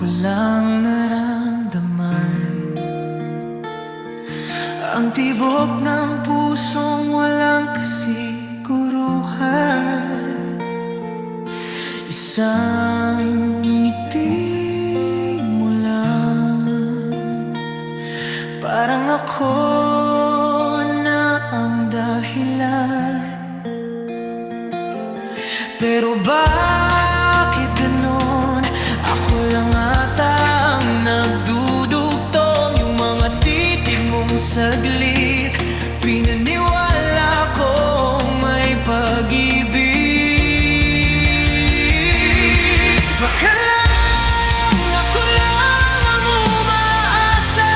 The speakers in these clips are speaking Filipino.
ko lang naramdaman ang tibok ng pusong walang kasiguruhan. Isang ngiti mo lang, parang ako na ang dahilan. Pero bakit ganon? Ako lang ata ang nagdudugtong. Yung mga titig mong saglit, pinaniwala kong may pag-ibig. Baka lang ako lang ang umaasa,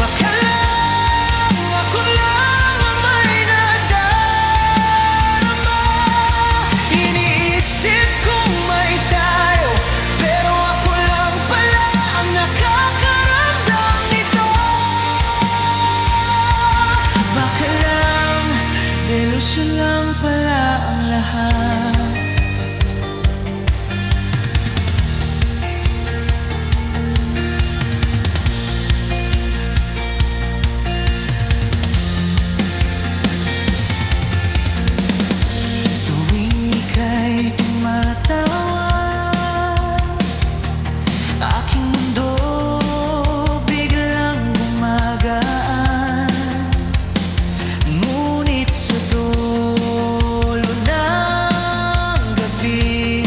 baka lang ako lang ang may nadarama. Iniisip kong may tayo, pero ako lang pala ang nakakaramdam nito. Baka lang delusyon lang pala ang lahat. Tuwing ika'y tumatawa, aking mundo biglang gumagaan. Ngunit sa dulo ng gabi,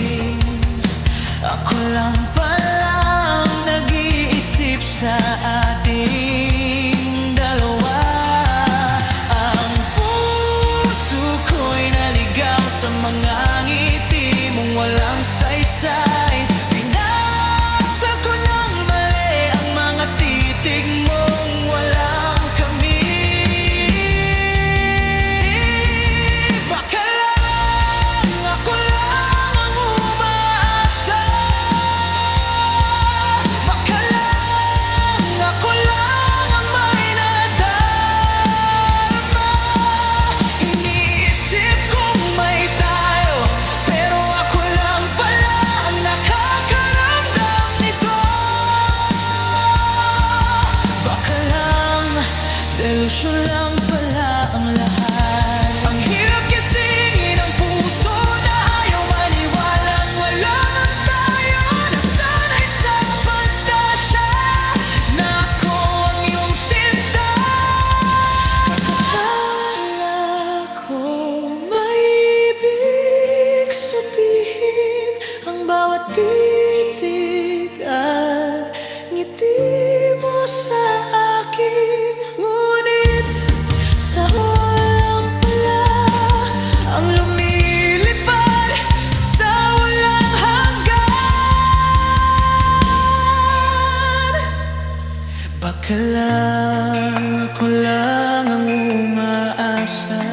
ako lang palang nag-iisip sa ating dalawa. Ang puso ko'y naligaw sa mga ngiti mong walang saysay. Pinasa ko ng mali ang mga titig mong walang kamig. Baka lang ako lang ang umaasa, baka lang ako lang ang may nadarama. Iniisip kong may tayo, pero ako lang pala ang nakakaramdam nito. Baka lang delusyon lang pala ang lahat. Ang hirap gisingin ang puso na ayaw maniwalang wala man tayo. Nasanay sa pantasya na ako ang iyong sinta. Akala ko may ibig sabihin ang bawat titig at ngiti mo sa akin. Ngunit sa walang pala ang lumilipad sa walang hanggan. Baka lang ako lang ang umaasa,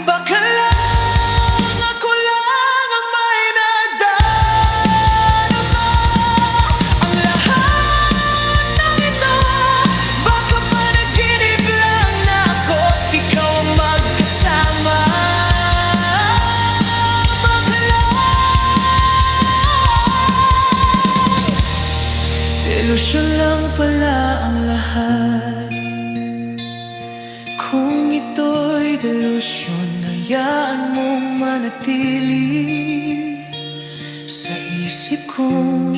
baka lang ako lang ang may nadarama. Ang lahat ng ito, baka panaginip lang na ako't ikaw ang magkasama. Baka lang delusyon lang pala ang lahat. Kung ito'y delusyon, hayaan mong manatili sa isip kong